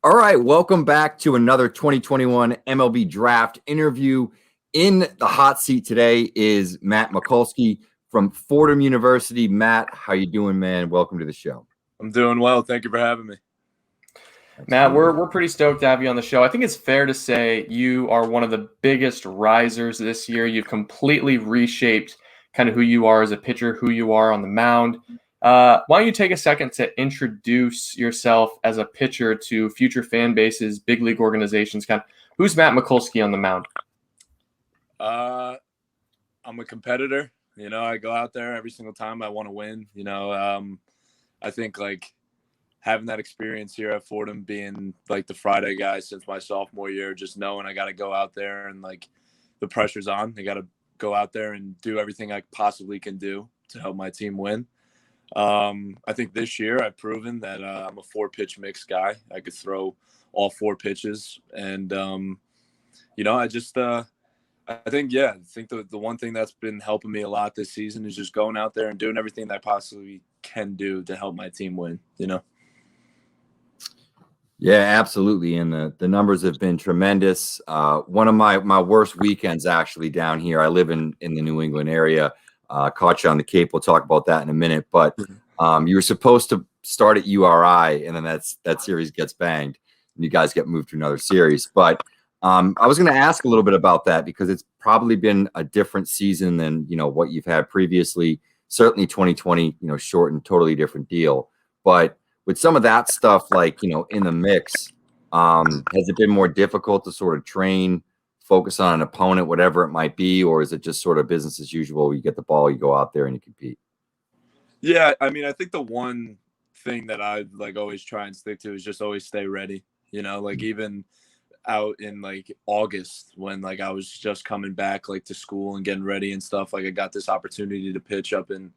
All right, welcome back to another 2021 MLB draft interview. In the hot seat today is Matt Mikulski from Fordham University. Matt, how you doing, man? Welcome to the show. I'm doing well. Thank you for having me. Matt, we're pretty stoked to have you on the show. I think it's fair to say you are one of the biggest risers this year. You've completely reshaped kind of who you are as a pitcher, who you are on the mound. Why don't you take a second to introduce yourself as a pitcher to future fan bases, big league organizations? Who's Matt Mikulski on the mound? I'm a competitor. I go out there every single time I want to win. I think having that experience here at Fordham, being like the Friday guy since my sophomore year, just knowing I got to go out there and the pressure's on. I got to go out there and do everything I possibly can do to help my team win. I think this year I've proven that I'm a 4-pitch mix guy. I could throw all 4 pitches. And, I think the one thing that's been helping me a lot this season is just going out there and doing everything that I possibly can do to help my team win, Yeah, absolutely. And the numbers have been tremendous. One of my worst weekends actually down here. I live in the New England area. Caught you on the Cape. We'll talk about that in a minute. But you were supposed to start at URI, and then that series gets banged, and you guys get moved to another series. But I was going to ask a little bit about that because it's probably been a different season than what you've had previously. Certainly 2020, short and totally different deal. But with some of that stuff, in the mix, has it been more difficult to sort of train, focus on an opponent, whatever it might be, or is it just sort of business as usual? You get the ball, you go out there and you compete. Yeah, I mean, I think the one thing that I always try and stick to is just always stay ready. Even out in August when I was just coming back to school and getting ready and stuff, I got this opportunity to pitch up in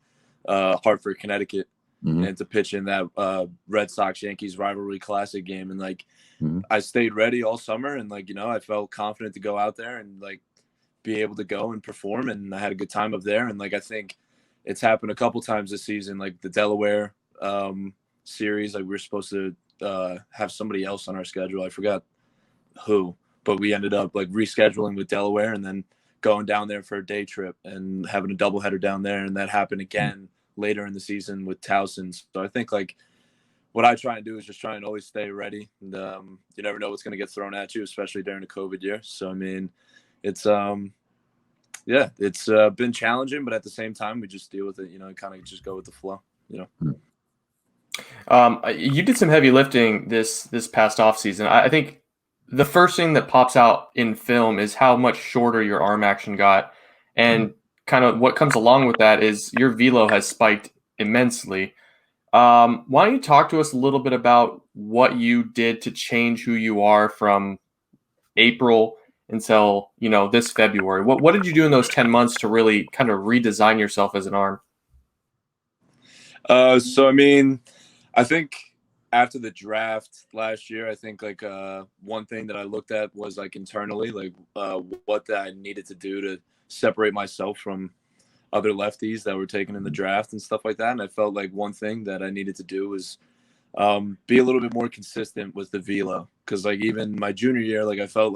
Hartford, Connecticut. Mm-hmm. And to pitch in that Red Sox-Yankees rivalry classic game. And Mm-hmm. I stayed ready all summer and I felt confident to go out there and be able to go and perform. And I had a good time up there. And I think it's happened a couple times this season, the Delaware series. We were supposed to have somebody else on our schedule. I forgot who, but we ended up rescheduling with Delaware and then going down there for a day trip and having a doubleheader down there. And that happened again later in the season with Towson. So I think what I try and do is just try and always stay ready. And you never know what's going to get thrown at you, especially during the COVID year. So, I mean, it's been challenging, but at the same time, we just deal with it, kind of just go with the flow, You did some heavy lifting this past off season. I think the first thing that pops out in film is how much shorter your arm action got. And kind of what comes along with that is your velo has spiked immensely. Why don't you talk to us a little bit about what you did to change who you are from April until, this February? What did you do in those 10 months to really kind of redesign yourself as an arm? So, I mean, I think after the draft last year, I think one thing that I looked at was internally, what that I needed to do to separate myself from other lefties that were taken in the draft and stuff like that. And I felt one thing that I needed to do was be a little bit more consistent with the velo. Cause even my junior year, I felt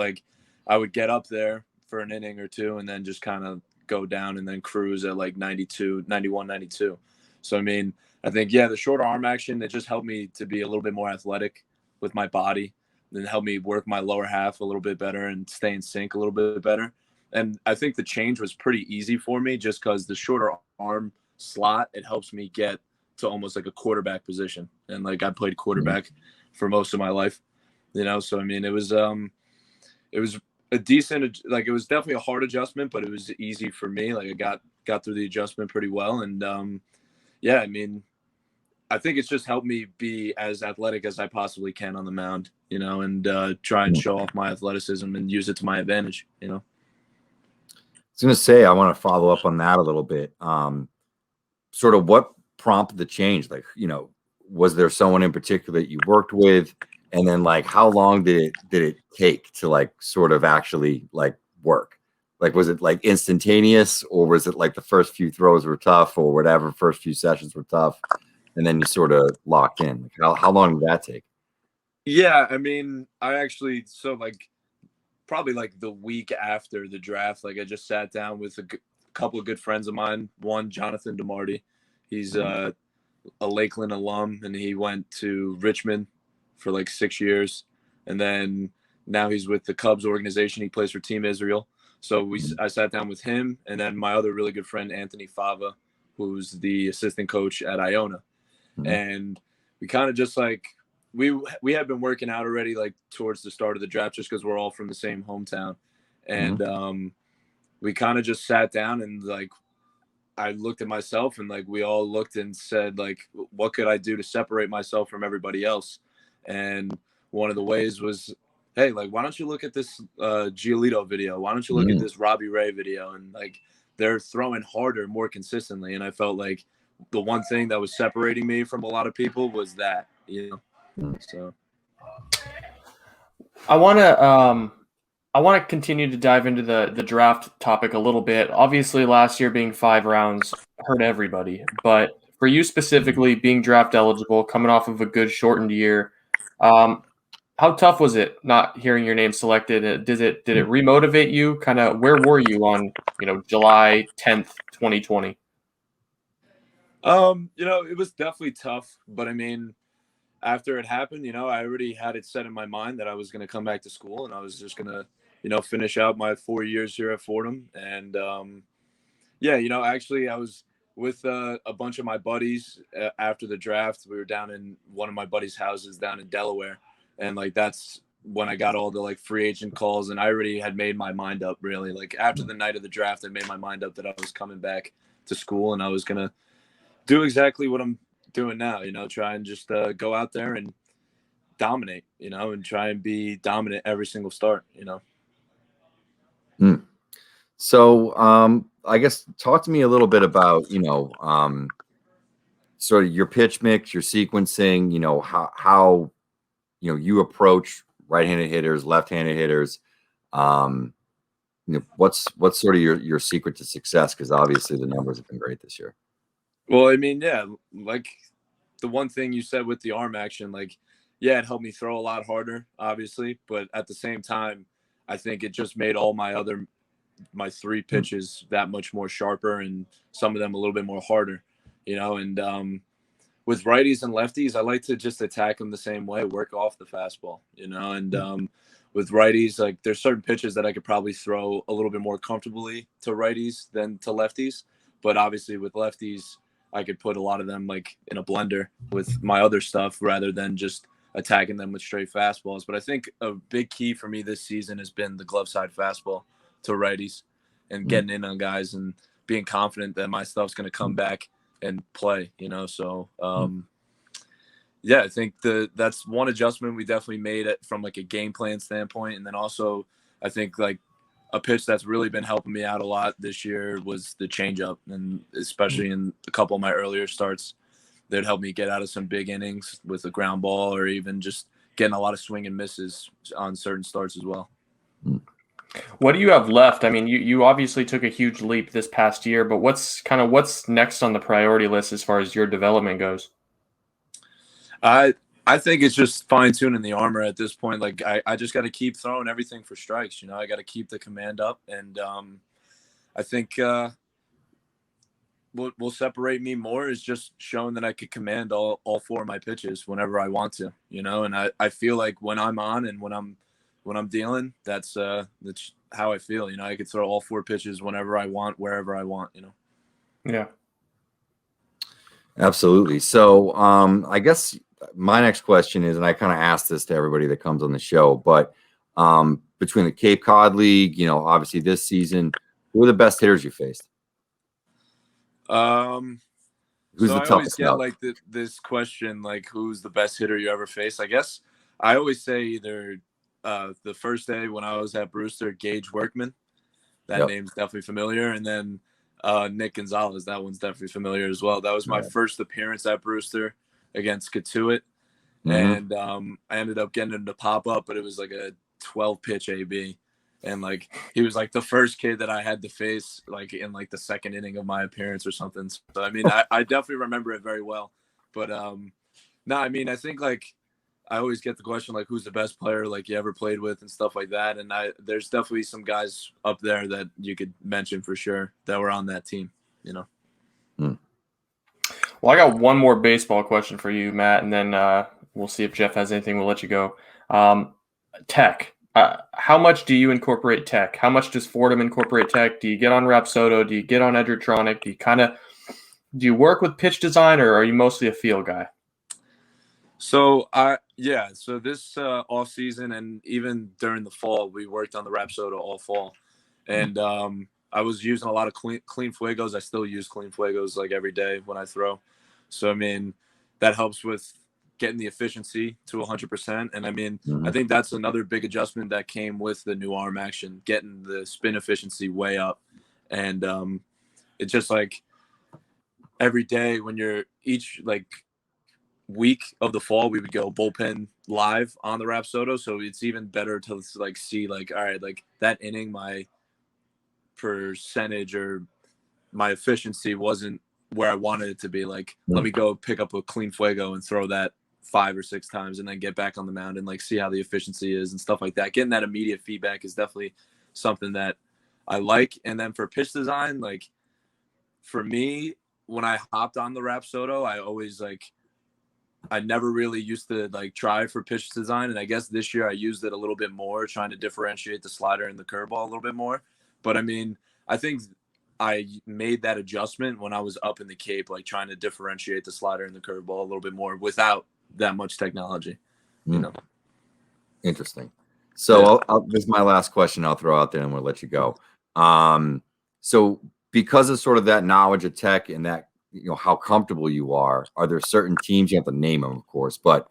I would get up there for an inning or two and then just kind of go down and then cruise at 92, 91, 92. So, I mean, I think, the shorter arm action, it just helped me to be a little bit more athletic with my body and helped me work my lower half a little bit better and stay in sync a little bit better. And I think the change was pretty easy for me just because the shorter arm slot, it helps me get to almost a quarterback position. And I played quarterback for most of my life, so I mean, it was a decent, it was definitely a hard adjustment, but it was easy for me. I got through the adjustment pretty well. And I mean, I think it's just helped me be as athletic as I possibly can on the mound, and try and show off my athleticism and use it to my advantage, I was going to say, I want to follow up on that a little bit. Sort of what prompted the change? Was there someone in particular that you worked with? And then how long did it take to sort of actually work? Was it instantaneous, or was it the first few throws were tough or whatever, first few sessions were tough, and then you sort of locked in? How long did that take? Yeah, I mean, I actually like probably like the week after the draft, like I just sat down with a couple of good friends of mine. One, Jonathan DeMarty, he's a Lakeland alum, and he went to Richmond for like 6 years, and then now he's with the Cubs organization. He plays for Team Israel. So I sat down with him, and then my other really good friend Anthony Fava, who's the assistant coach at Iona, and we kind of just like we had been working out already like towards the start of the draft just because we're all from the same hometown, and we kind of just sat down and like I looked at myself and like we all looked and said like what could I do to separate myself from everybody else, and one of the ways was, hey, like why don't you look at this Giolito video, why don't you look at this Robbie Ray video, and like they're throwing harder more consistently, and I felt like the one thing that was separating me from a lot of people was that, so I want to continue to dive into the draft topic a little bit. Obviously, last year being 5 rounds hurt everybody, but for you specifically, being draft eligible, coming off of a good shortened year, how tough was it not hearing your name selected? Did it remotivate you? Kind of where were you on July 10th, 2020? It was definitely tough, but I mean, after it happened, I already had it set in my mind that I was going to come back to school and I was just going to, finish out my 4 years here at Fordham. And actually I was with a bunch of my buddies after the draft. We were down in one of my buddies' houses down in Delaware. And like, that's when I got all the like free agent calls, and I already had made my mind up really. Like after the night of the draft, I made my mind up that I was coming back to school and I was going to do exactly what I'm doing now, try and just go out there and dominate, and try and be dominant every single start. So I guess talk to me a little bit about sort of your pitch mix, your sequencing, how you approach right-handed hitters, left-handed hitters. What's sort of your secret to success, because obviously the numbers have been great this year. Well, I mean, yeah, like the one thing you said with the arm action, like, yeah, it helped me throw a lot harder, obviously. But at the same time, I think it just made all my 3 pitches that much more sharper, and some of them a little bit more harder, and with righties and lefties, I like to just attack them the same way, work off the fastball, and with righties, like there's certain pitches that I could probably throw a little bit more comfortably to righties than to lefties. But obviously with lefties, I could put a lot of them like in a blender with my other stuff rather than just attacking them with straight fastballs. But I think a big key for me this season has been the glove side fastball to righties and getting in on guys and being confident that my stuff's going to come back and play, So, yeah, I think that's one adjustment we definitely made it from like a game plan standpoint. And then also I think like a pitch that's really been helping me out a lot this year was the changeup, and especially in a couple of my earlier starts, they'd help me get out of some big innings with a ground ball, or even just getting a lot of swing and misses on certain starts as well. What do you have left? I mean, you obviously took a huge leap this past year, but what's next on the priority list as far as your development goes? I think it's just fine tuning the armor at this point. Like I just got to keep throwing everything for strikes. I got to keep the command up, and I think what will separate me more is just showing that I could command all 4 of my pitches whenever I want to. And I feel like when I'm on and when I'm dealing, that's how I feel. I could throw all 4 pitches whenever I want, wherever I want. Yeah. Absolutely. So I guess my next question is, and I kind of ask this to everybody that comes on the show, but between the Cape Cod League, obviously this season, who are the best hitters you faced? Who's the I always toughest get out? like this question, like who's the best hitter you ever faced? I guess I always say either the first day when I was at Brewster, Gage Workman. That name's definitely familiar. And then Nick Gonzalez, that one's definitely familiar as well. That was my first appearance at Brewster against Katuitt. And I ended up getting him to pop up, but it was like a 12-pitch AB. And like he was like the first kid that I had to face like in like the second inning of my appearance or something. So I mean, I definitely remember it very well. But no, I mean, I think like I always get the question like, who's the best player like you ever played with and stuff like that. And there's definitely some guys up there that you could mention for sure that were on that team. You know. Well, I got one more baseball question for you, Matt, and then we'll see if Jeff has anything. We'll let you go. Tech. How much do you incorporate tech? How much does Fordham incorporate tech? Do you get on Rapsodo? Do you get on Edgertronic? Do you work with pitch design, or are you mostly a feel guy? So so this off season and even during the fall, we worked on the Rapsodo all fall, and I was using a lot of clean fuegos. I still use clean fuegos like every day when I throw. So I mean, that helps with getting the efficiency to 100%. And I mean, I think that's another big adjustment that came with the new arm action, getting the spin efficiency way up. And it's just like every day when you're each like week of the fall, we would go bullpen live on the Rapsodo. So it's even better to like see like, all right, like that inning, my percentage or my efficiency wasn't where I wanted it to be. Like, let me go pick up a clean fuego and throw that 5 or 6 times and then get back on the mound and like see how the efficiency is and stuff like that. Getting that immediate feedback is definitely something that I like. And then for pitch design, like for me, when I hopped on the Rapsodo, I never really used to like try for pitch design. And I guess this year I used it a little bit more, trying to differentiate the slider and the curveball a little bit more. But I mean, I think I made that adjustment when I was up in the Cape, like trying to differentiate the slider and the curveball a little bit more without that much technology, you know. Interesting. So this is my last question I'll throw out there and we'll let you go. So because of sort of that knowledge of tech and that, you know, how comfortable you are there certain teams, you have to name them, of course, but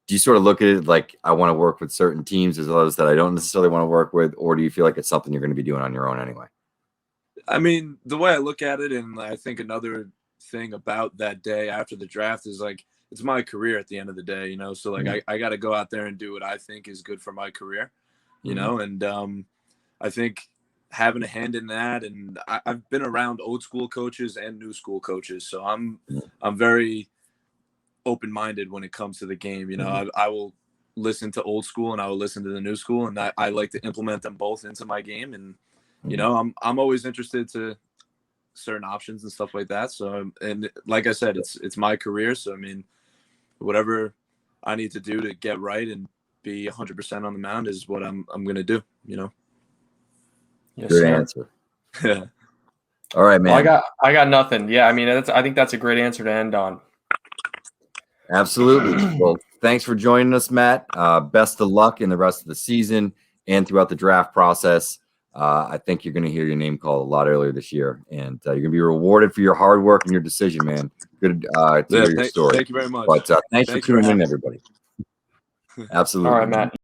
do you sort of look at it like I want to work with certain teams as others that I don't necessarily want to work with, or do you feel like it's something you're going to be doing on your own anyway? I mean, the way I look at it, and I think another thing about that day after the draft is like, it's my career at the end of the day, you know? So like, I got to go out there and do what I think is good for my career, you know? And I think having a hand in that, and I've been around old school coaches and new school coaches. So I'm very open-minded when it comes to the game. You know, I will listen to old school and I will listen to the new school, and I like to implement them both into my game. And, you know, I'm always interested to certain options and stuff like that. So, and like I said, it's my career. So, I mean, whatever I need to do to get right and be 100% on the mound is what I'm going to do, you know? Yes, Good sir. answer. Yeah. All right, man. Well, I got nothing. Yeah. I mean, I think that's a great answer to end on. Absolutely. Well, thanks for joining us, Matt. Best of luck in the rest of the season and throughout the draft process. I think you're going to hear your name called a lot earlier this year, and you're going to be rewarded for your hard work and your decision, man. Good to hear your story. Thank you very much. But thanks for tuning in, everybody. Absolutely. All right, Matt.